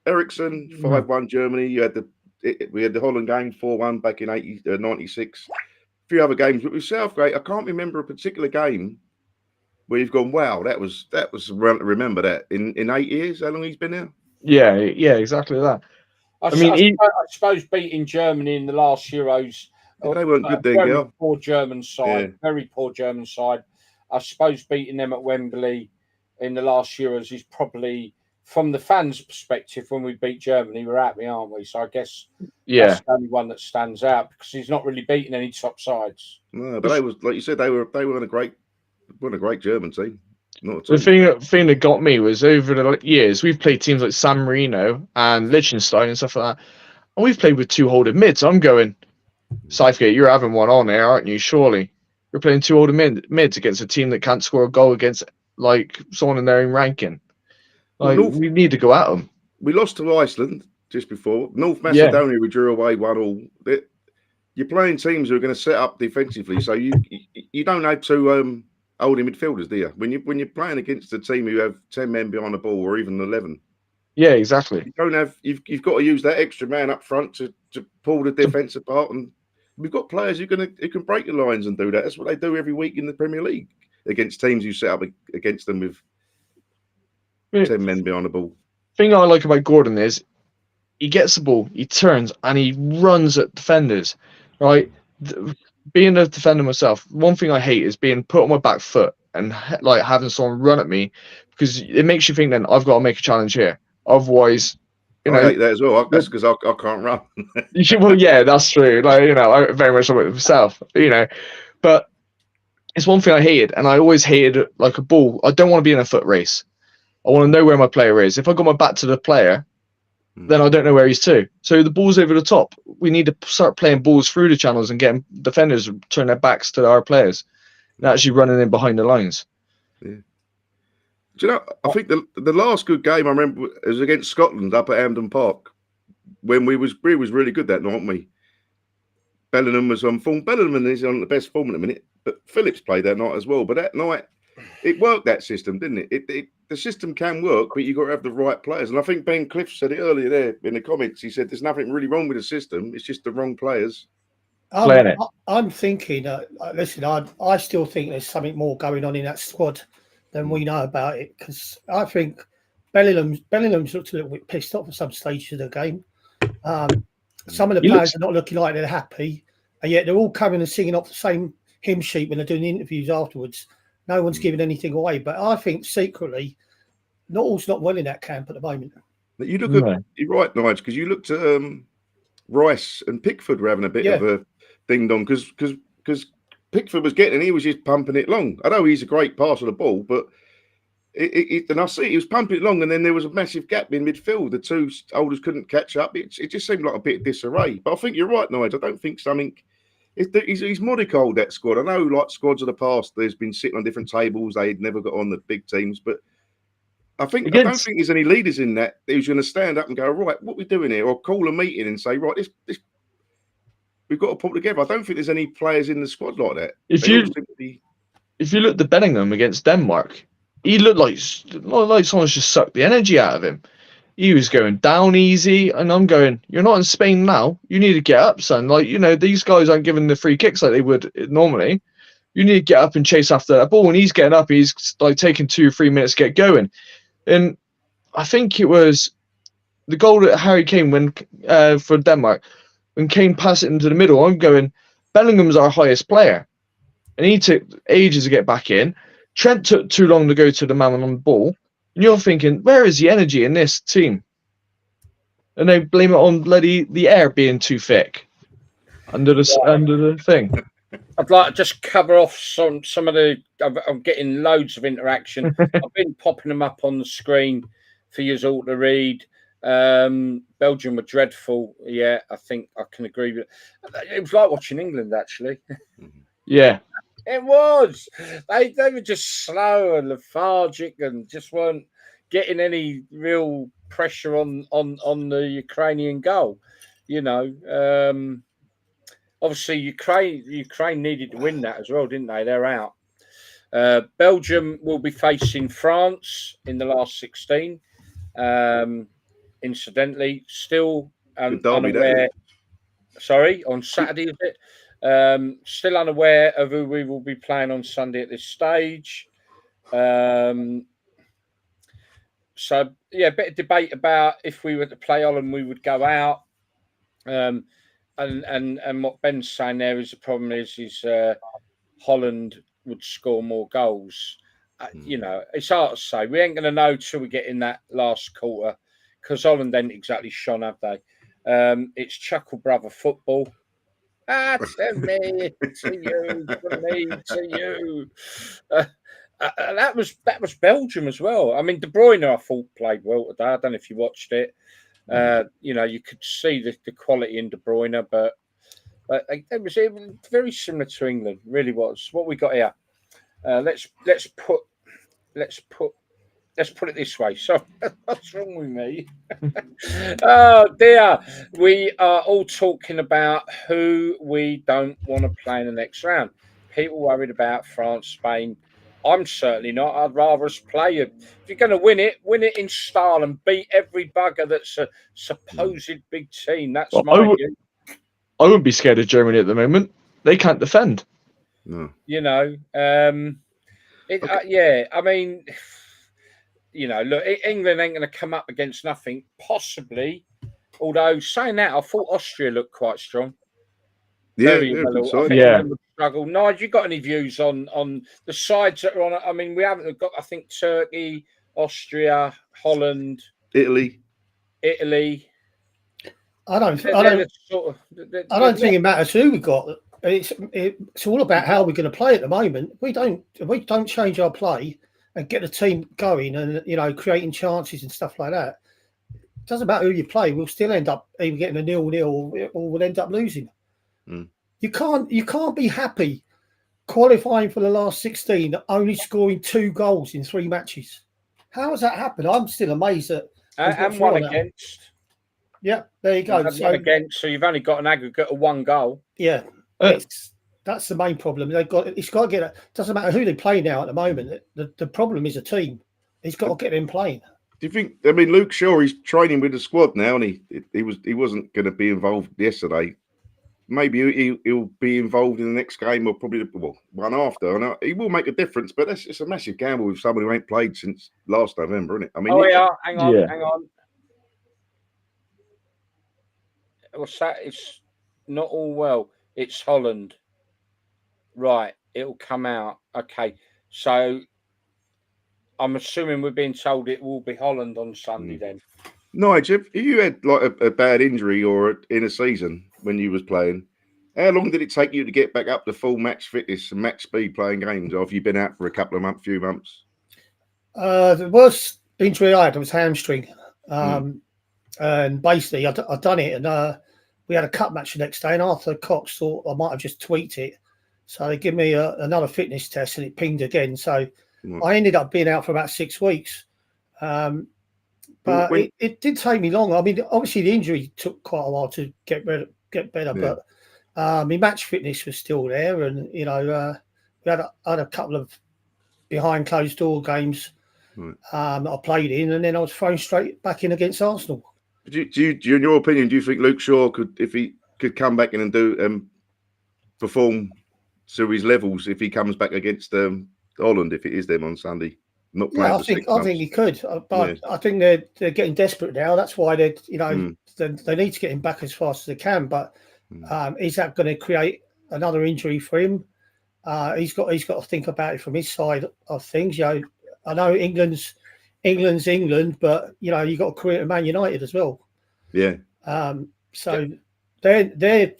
Ericsson 5-1 Germany. We had the Holland game 4-1 back in 96. A few other games, but with Southgate, I can't remember a particular game where you've gone, wow, that was remember that in 8 years. How long he's been there? Yeah, exactly that. I suppose beating Germany in the last Euros. They weren't good then, very poor German side. Very poor German side. I suppose beating them at Wembley in the last Euros is probably, from the fans' perspective, when we beat Germany, we're happy, aren't we? So I guess that's the only one that stands out because he's not really beaten any top sides. No, but they was, like you said, they were a great German team. The thing that got me was over the years we've played teams like San Marino and Liechtenstein and stuff like that, and we've played with two holding mids. I'm going, Southgate, you're having one on there, aren't you? Surely you're playing two holding mids against a team that can't score a goal against like someone in their own ranking. Like we need to go at them. We lost to Iceland just before North Macedonia. We drew away 1-1. You're playing teams who are going to set up defensively, so you don't have to holding midfielders, do you? When you're playing against a team who have 10 men behind the ball or even 11. Yeah, exactly. You don't have. You've got to use that extra man up front to pull the defence apart, and we've got players who can break the lines and do that. That's what they do every week in the Premier League against teams who set up against them with 10 men behind the ball. Thing I like about Gordon is he gets the ball, he turns, and he runs at defenders. Right, being a defender myself, one thing I hate is being put on my back foot and like having someone run at me because it makes you think then I've got to make a challenge here. Otherwise, I hate that as well. That's because I can't run. Well, yeah, that's true. Like I very much like it myself. But it's one thing I hated, and I always hated like a ball. I don't want to be in a foot race. I want to know where my player is. If I got my back to the player, then I don't know where he's to. So the ball's over the top. We need to start playing balls through the channels and getting defenders to turn their backs to our players and actually running in behind the lines. Yeah. Do you know, I think the last good game I remember was against Scotland up at Hampden Park when we was really good that night, weren't we? Bellingham was on form. Bellingham is on the best form at the minute, but Phillips played that night as well. But that night, it worked, that system, didn't it? The system can work, but you've got to have the right players. And I think Ben Cliff said it earlier there in the comments. He said there's nothing really wrong with the system. It's just the wrong players. I'm thinking, listen, I still think there's something more going on in that squad than we know about it, because I think Bellingham's looked a little bit pissed off at some stage of the game. Some of the players are not looking like they're happy, and yet they're all coming and singing off the same hymn sheet when they're doing interviews afterwards. No one's giving anything away, but I think secretly, all's not well in that camp at the moment. You look at, you're right, Nigel, because you looked at Rice and Pickford were having a bit of a ding dong because Pickford was he was just pumping it long. I know he's a great passer of the ball, but and I see he was pumping it long, and then there was a massive gap in midfield. The two holders couldn't catch up. It just seemed like a bit of disarray. But I think you're right, Nigel. I don't think something. He's mollycoddled that squad. I know, like squads of the past, there's been sitting on different tables. They'd never got on the big teams, but I don't think there's any leaders in that who's going to stand up and go, right, what are we doing here, or call a meeting and say, right, this we've got to pull together. I don't think there's any players in the squad like that. If you look at Bellingham against Denmark, he looked like someone's just sucked the energy out of him. He was going down easy, and I'm going, you're not in Spain now. You need to get up, son. These guys aren't giving the free kicks like they would normally. You need to get up and chase after that ball. When he's getting up, he's like taking 2 or 3 minutes to get going. And I think it was the goal that Harry Kane for Denmark, when Kane passed it into the middle, I'm going, Bellingham's our highest player. And he took ages to get back in. Trent took too long to go to the man on the ball. And you're thinking, where is the energy in this team? And they blame it on the air being too thick under the thing. I'd like to just cover off some of the. I'm getting loads of interaction. I've been popping them up on the screen for you all to read. Belgium were dreadful. Yeah, I think I can agree with it. It was like watching England, actually. Yeah. It was. They were just slow and lethargic and just weren't getting any real pressure on the Ukrainian goal. You know, obviously Ukraine needed to win that as well, didn't they? They're out. Belgium will be facing France in the last 16. Incidentally, still Good derby, that unaware. is. Sorry, on Saturday, is it? Still unaware of who we will be playing on Sunday at this stage. So yeah, a bit of debate about if we were to play Holland, we would go out. And what Ben's saying there is the problem is Holland would score more goals. You know, it's hard to say. We ain't going to know till we get in that last quarter because Holland ain't exactly shone, have they? It's Chuckle Brother football. To me, to you, to me, to you. That was Belgium as well. I mean, De Bruyne, I thought played well today. I don't know if you watched it. You know, you could see the quality in De Bruyne, but it was very similar to England. Really was. What we got here? Let's put it this way. So, what's wrong with me? Oh dear. We are all talking about who we don't want to play in the next round. People worried about France, Spain. I'm certainly not. I'd rather us play it. If you're going to win it in style and beat every bugger that's a supposed big team. That's my view. I wouldn't be scared of Germany at the moment. They can't defend. No. You know, yeah. I mean, you know, look, England ain't going to come up against nothing, possibly. Although saying that, I thought Austria looked quite strong. Yeah, England struggle. Nigel, you got any views on the sides that are on it? I mean, we haven't got. I think Turkey, Austria, Holland, Italy. I don't think it matters who we got. It's all about how we're going to play at the moment. If we don't change our play and get the team going and, you know, creating chances and stuff like that, it doesn't matter who you play. We'll still end up either getting a 0-0 or we'll end up losing. You can't be happy qualifying for the last 16, only scoring 2 goals in 3 matches. How has that happened? I'm still amazed that. And one against. Yeah, there you go. So, one against, so you've only got an aggregate of 1 goal. Yeah, that's the main problem. It's got to get. It doesn't matter who they play now at the moment. The problem is a team. He's got to get them playing. Do you think? I mean, Luke Shaw, he's training with the squad now, and he wasn't going to be involved yesterday. Maybe he'll be involved in the next game or probably one after. And he will make a difference, but it's a massive gamble with someone who ain't played since last November, isn't it? I mean, hang on. What's that? It's not all well. It's Holland. Right, it'll come out. Okay, so I'm assuming we're being told it will be Holland on Sunday then. Nigel, if you had like a bad injury or in a season when you was playing, how long did it take you to get back up to full match fitness and match speed playing games? Or have you been out for a few months? The worst injury I had was hamstring. And basically I'd done it, and we had a cup match the next day, and Arthur Cox thought I might have just tweaked it. So they give me another fitness test, and it pinged again. So I ended up being out for about 6 weeks. But it did take me long. I mean, obviously the injury took quite a while to get better, but my match fitness was still there, and you know, we had a couple of behind closed door games I played in, and then I was thrown straight back in against Arsenal. Do you, in your opinion, do you think Luke Shaw could, if he could come back in and do perform to his levels, if he comes back against Holland, if it is them on Sunday? I think he could, but I think they're getting desperate now. That's why they need to get him back as fast as they can. But is that going to create another injury for him? He's got to think about it from his side of things. You know, I know England's England, but you know, you got a career at Man United as well. Yeah. So They're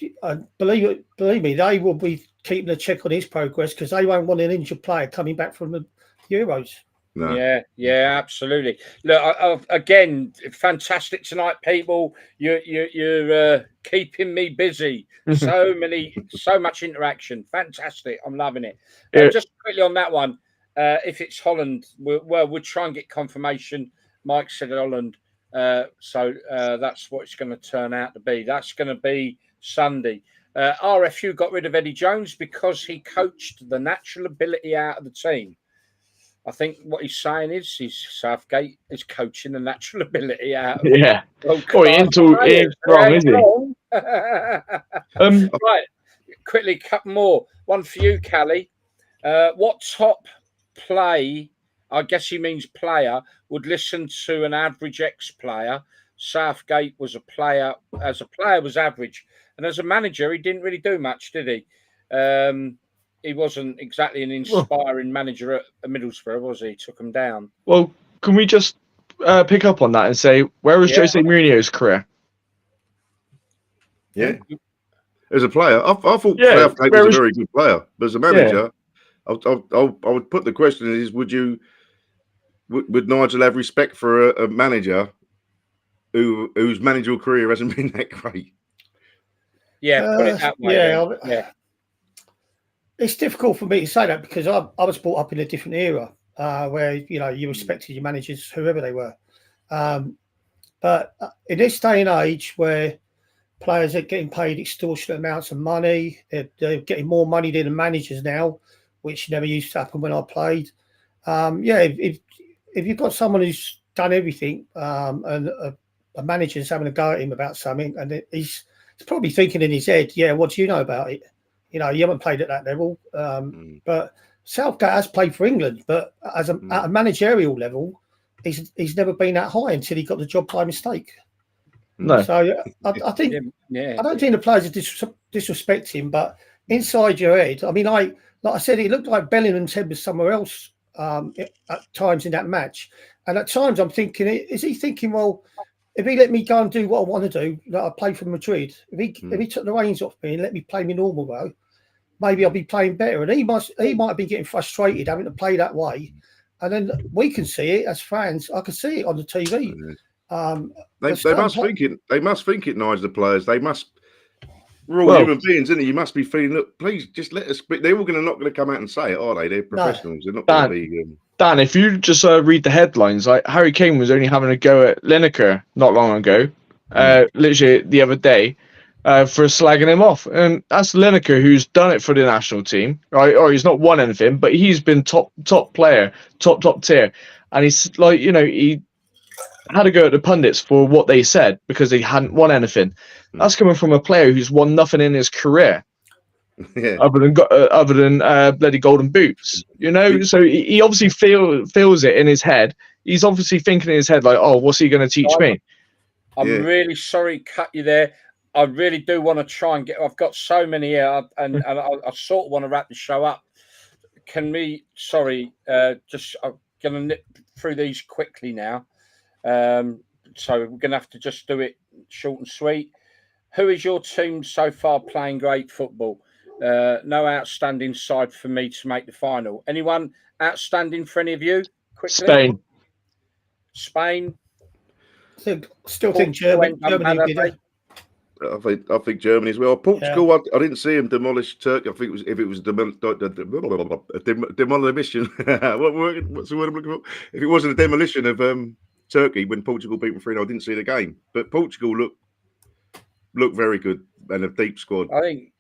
believe me, they will be keeping a check on his progress because they won't want an injured player coming back from the Euros. No. Yeah, absolutely. Look, again, fantastic tonight, people. You're keeping me busy. So much interaction. Fantastic. I'm loving it. Just quickly on that one, if it's Holland, we'll try and get confirmation. Mike said Holland, so that's what it's going to turn out to be. That's going to be Sunday. RFU got rid of Eddie Jones because he coached the natural ability out of the team. I think what he's saying is Southgate is coaching the natural ability out of he ain't wrong, is he? Right, quickly, a couple more. One for you, Callie. What top play, I guess he means player, would listen to an average ex-player? Southgate was a player, as a player was average. And as a manager, he didn't really do much, did he? He wasn't exactly an inspiring manager at Middlesbrough, was he? He took him down. Well, can we just pick up on that and say, where was Jose Mourinho's career? Yeah. As a player, I thought Southgate was a very good player. But as a manager, I would put the question is, would Nigel have respect for a manager whose managerial career hasn't been that great? Yeah, put it that way. Yeah. It's difficult for me to say that because I was brought up in a different era where you respected your managers, whoever they were. But in this day and age, where players are getting paid extortionate amounts of money, they're getting more money than the managers now, which never used to happen when I played. If you've got someone who's done everything and a manager's having a go at him about something, and he's probably thinking in his head, what do you know about it? You haven't played at that level. But Southgate has played for England, but at a managerial level, he's never been that high until he got the job by mistake. No. So I think I don't think the players disrespect him, but inside your head, I mean, like I said, it looked like Bellingham's head was somewhere else at times in that match, and at times I'm thinking, is he thinking, well, if he let me go and do what I want to do, like I play for Madrid, if he took the reins off me and let me play my normal role, maybe I'll be playing better. And he might have been getting frustrated having to play that way. And then we can see it as fans. I can see it on the TV. They must think it, Nigel, the players. They must. We're all human beings, isn't it? You must be feeling, look, please just let us. They're all not going to come out and say it, are they? They're professionals. They're not going to be. Dan, if you just read the headlines, like Harry Kane was only having a go at Lineker not long ago, literally the other day, for slagging him off. And that's Lineker, who's done it for the national team, right? Or he's not won anything, but he's been top player, top tier. And he's like, he had to go at the pundits for what they said because they hadn't won anything. That's coming from a player who's won nothing in his career. Yeah. Other than bloody golden boots, So he obviously feels it in his head. He's obviously thinking in his head like, "Oh, what's he going to teach me?" I'm really sorry, cut you there. I really do want to try and get. I've got so many here, and I sort of want to wrap the show up. Can we? Sorry, just I'm going to nip through these quickly now. So we're going to have to just do it short and sweet. Who is your team so far playing great football? No outstanding side for me to make the final. Anyone outstanding for any of you? Quickly. Spain. I still think Germany did it. I think Germany as well. Portugal, I didn't see him demolish Turkey. I think it was demolition. What's the word I'm looking for? If it wasn't a demolition of Turkey when Portugal beat them 3-0, I didn't see the game. But Portugal looked very good and a deep squad. I think,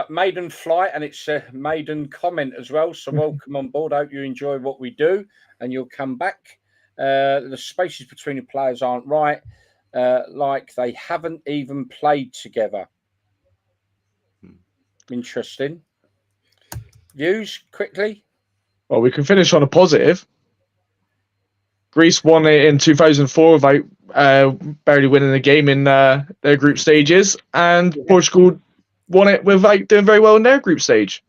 maiden flight, and it's a maiden comment as well. So welcome on board. I hope you enjoy what we do and you'll come back. The spaces between the players aren't right, like they haven't even played together. Interesting. Views quickly? Well, we can finish on a positive. Greece won it in 2004 without barely winning the game in their group stages, and Portugal won it without doing very well in their group stage.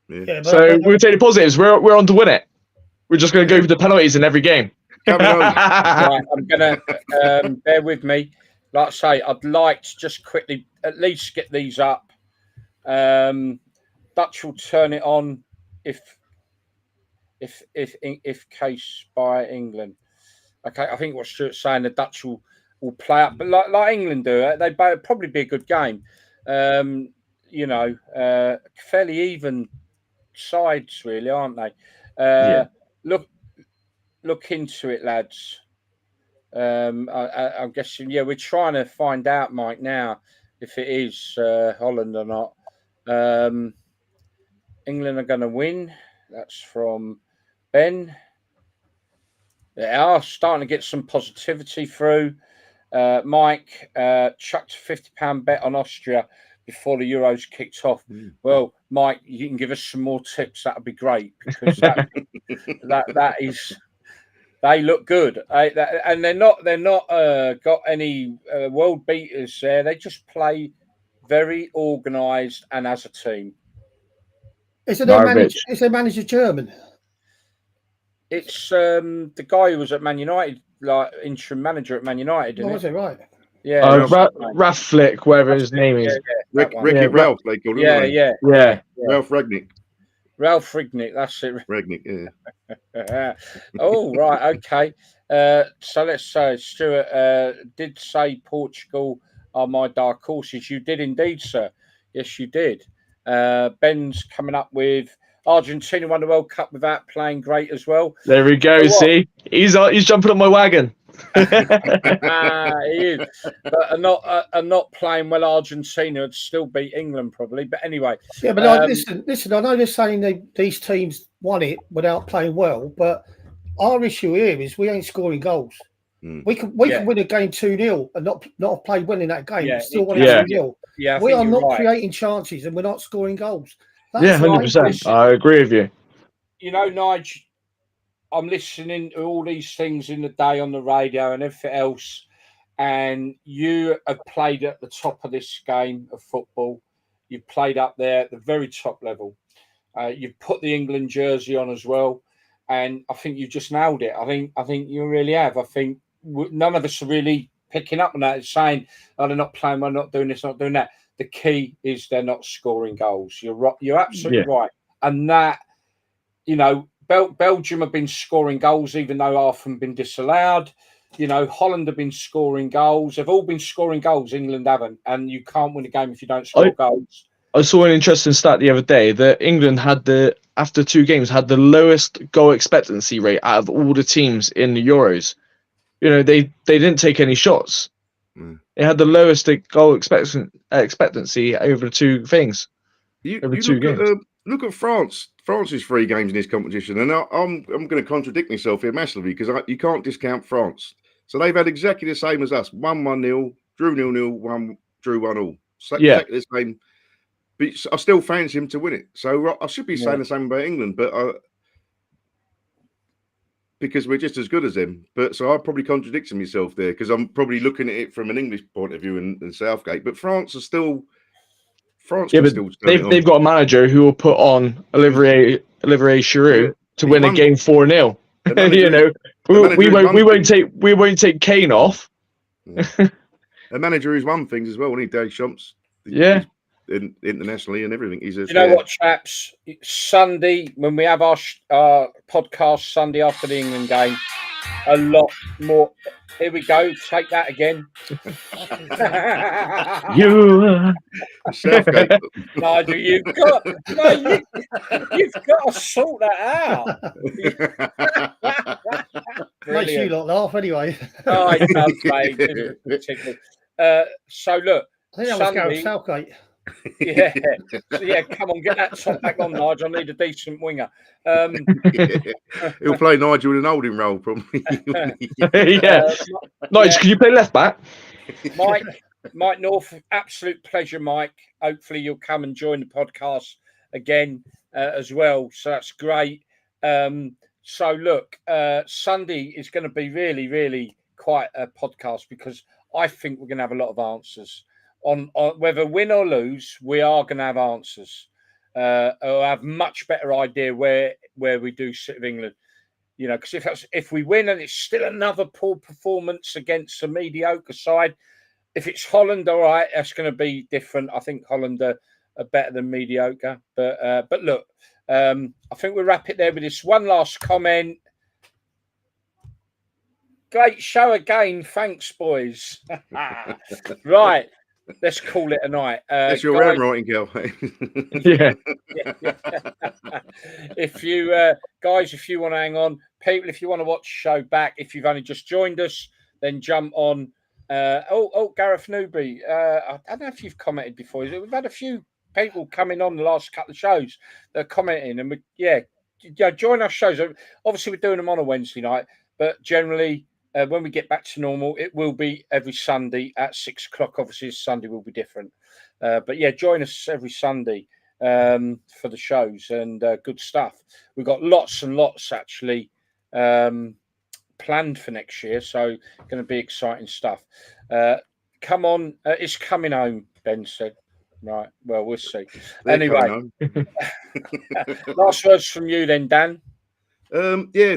Yeah. So we'll take the positives. We're on to win it. We're just going to go for the penalties in every game. Coming home. Right, I'm gonna bear with me. Like I say, I'd like to just quickly at least get these up. Dutch will turn it on if case by England. Okay, I think what Stuart's saying, the Dutch will play up, but like England do it, they probably be a good game. You know, fairly even sides, really, aren't they? Yeah. Look into it, lads. I'm guessing, yeah, we're trying to find out, Mike, now if it is Holland or not. England are going to win. That's from Ben. They are starting to get some positivity through. Mike chucked a £50 bet on Austria before the Euros kicked off. Well, Mike, you can give us some more tips. That would be great, because that is, they look good, and they're not got any world beaters there. They just play very organised and as a team. Is their manager German? It's the guy who was at Man United, like interim manager at Man United. Oh, is it right? Yeah, Ralph Flick, whatever his name is. Ricky Ralph, they call him. Yeah. Ralph Ragnick. Ralph Ragnick, that's it. Ragnick, yeah. Oh, right, okay. So let's say Stuart did say Portugal are my dark horses. You did indeed, sir. Yes, you did. Ben's coming up with Argentina won the World Cup without playing great as well. There we go. See, he's jumping on my wagon. He is, but are not playing well. Argentina would still beat England probably, but anyway. Yeah, but listen. I know they're saying these teams won it without playing well, but our issue here is we ain't scoring goals. We can win a game 2-0 and not have played well in that game. Yeah, still win 2-0. Yeah, we are not creating chances and we're not scoring goals. That's 100%. I agree with you. You know, Nigel, I'm listening to all these things in the day on the radio and everything else, and you have played at the top of this game of football. You've played up there at the very top level. You've put the England jersey on as well, and I think you just nailed it. I think you really have. I think none of us are really picking up on that. It's saying, "Oh, they're not playing well, not doing this, not doing that." The key is they're not scoring goals. You're absolutely right, and that, you know, Belgium have been scoring goals even though half have been disallowed. You know, Holland have been scoring goals. They've all been scoring goals. England haven't, and you can't win a game if you don't score goals. I saw an interesting stat the other day that England after 2 games had the lowest goal expectancy rate out of all the teams in the Euros. You know, they didn't take any shots. It had the lowest goal expectancy over 2 things. Look at France. France's 3 games in this competition, and I'm going to contradict myself here massively because you can't discount France. So they've had exactly the same as us: 1-1-0, drew 0-0, drew 1-1. Exactly the same. But I still fancy him to win it. So I should be saying the same about England, but because we're just as good as them. But so I'm probably contradicting myself there because I'm probably looking at it from an English point of view and Southgate. But France are still. They've got a manager who will put on Olivier Giroud to win a game 4-0. You know, we won't take Kane off. A manager who's won things as well. We need Deschamps. Yeah. Internationally and everything. You know what, chaps? Sunday, when we have our podcast Sunday after the England game, a lot more. Here we go. Take that again. Southgate. Nigel, you've got to sort that out. Makes you lot laugh anyway. Oh, it does, mate. So look, I think that was Gareth Southgate. Yeah, come on, get that top back on, Nigel. I need a decent winger. He'll play Nigel in an holding role, probably. Nigel, can you play left back? Mike North, absolute pleasure, Mike. Hopefully you'll come and join the podcast again as well. So that's great. So look, Sunday is going to be really, really quite a podcast because I think we're going to have a lot of answers. On whether win or lose, we are going to have answers. Or have much better idea where we do sit with England. You know, because if we win and it's still another poor performance against a mediocre side, if it's Holland, all right, that's going to be different. I think Holland are better than mediocre. But look, I think we'll wrap it there with this one last comment. Great show again. Thanks, boys. Right. Let's call it a night. That's your guys, handwriting, girl. Yeah. If you guys, if you want to hang on, people, if you want to watch the show back, if you've only just joined us, then jump on. Gareth Newby. I don't know if you've commented before. We've had a few people coming on the last couple of shows that are commenting, and join our shows. Obviously, we're doing them on a Wednesday night, but generally, when we get back to normal, it will be every Sunday at 6 o'clock. Obviously, Sunday will be different. But yeah, join us every Sunday for the shows and good stuff. We've got lots and lots actually planned for next year, so going to be exciting stuff. Come on, it's coming home, Ben said. Right, well, we'll see. Anyway, last words from you then, Dan. Yeah,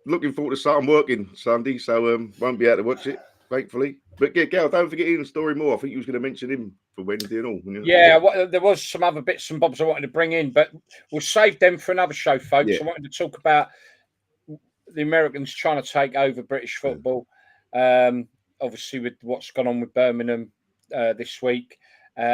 looking forward to starting working Sunday, so won't be able to watch it, thankfully. But yeah, Gal, don't forget Ian Story more. I think you was going to mention him for Wednesday and all. Yeah, there was some other bits and bobs I wanted to bring in, but we'll save them for another show, folks. Yeah. I wanted to talk about the Americans trying to take over British football, obviously with what's gone on with Birmingham this week.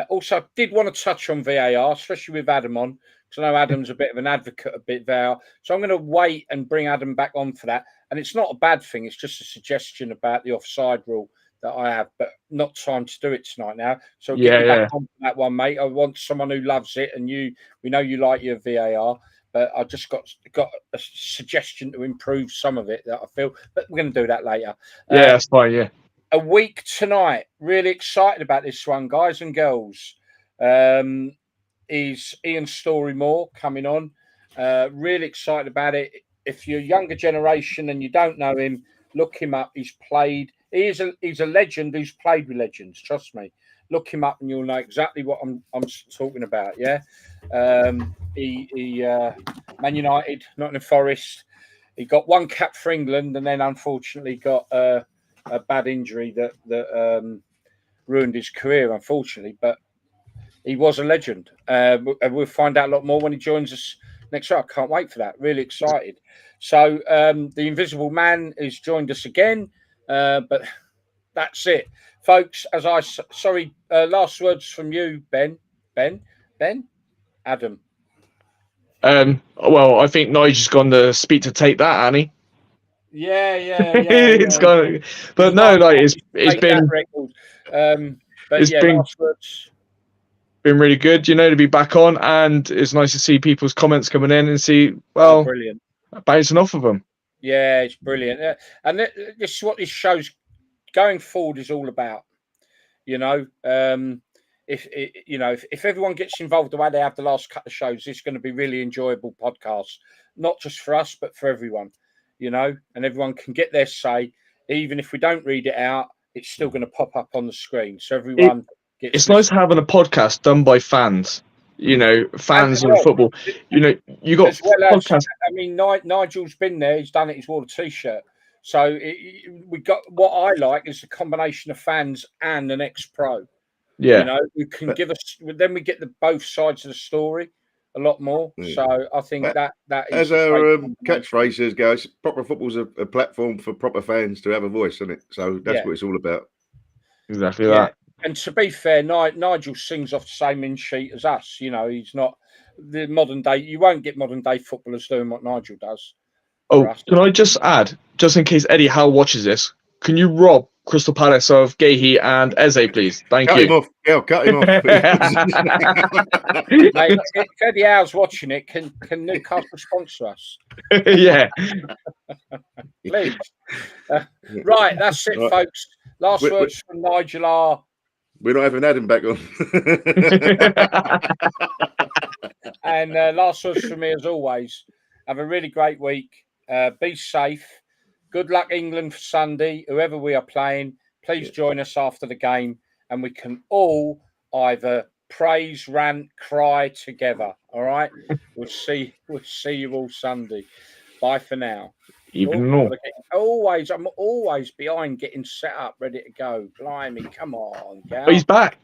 Also, I did want to touch on VAR, especially with Adam on, because I know Adam's a bit of an advocate of VAR. So I'm going to wait and bring Adam back on for that. And it's not a bad thing. It's just a suggestion about the offside rule that I have, but not time to do it tonight now. So get you back on for that one, mate. I want someone who loves it, and we know you like your VAR. But I just got a suggestion to improve some of it that I feel. But we're going to do that later. Yeah, that's fine. Yeah. A week tonight. Really excited about this one, guys and girls. Is Ian Storymore coming on? Really excited about it. If you're a younger generation and you don't know him, look him up. He's a legend who's played with legends. Trust me. Look him up and you'll know exactly what I'm talking about. Yeah. He Man United, Nottingham Forest. He got one cap for England and then unfortunately got a bad injury that ruined his career, unfortunately. But he was a legend. We'll find out a lot more when he joins us next week. I can't wait for that. Really excited. So the Invisible Man has joined us again. But that's it, folks. Last words from you, Ben, Adam. Well, I think Nigel's gone to speak to take that, Annie. Yeah. It's gone, but no, like it's been. Last words. Been really good, to be back on, and it's nice to see people's comments coming in and see, brilliant, bouncing off of them. Yeah, it's brilliant, and this is what this show's going forward is all about. If everyone gets involved the way they have the last couple of shows, it's going to be really enjoyable podcast, not just for us but for everyone. And everyone can get their say, even if we don't read it out, it's still going to pop up on the screen, so everyone. It's nice having a podcast done by fans, fans of football. You got podcasts. Nigel's been there. He's done it. He's worn a T-shirt. So we got what I like is a combination of fans and an ex-pro. Yeah, who can give us. Then we get both sides of the story a lot more. Yeah. So I think that is as our catchphrase says, guys. Proper football's a platform for proper fans to have a voice, isn't it? So that's what it's all about. Exactly that. And to be fair, Nigel sings off the same in sheet as us. He's not the modern day. You won't get modern day footballers doing what Nigel does. Oh, can I just add, just in case Eddie Howe watches this, can you rob Crystal Palace of Gahey and Eze, please? Thank you. Him off. Yeah, cut him off. Mate, if Eddie Howe's watching it, can Newcastle sponsor us? Yeah. Please. Right, that's it, folks. Last words from Nigel are... We're not having Adam back on. And last words from me, as always, have a really great week. Be safe. Good luck, England, for Sunday. Whoever we are playing, please join us after the game, and we can all either praise, rant, cry together. All right. We'll see you all Sunday. Bye for now. Even more. I'm always behind getting set up, ready to go. Blimey, come on, Oh, he's back.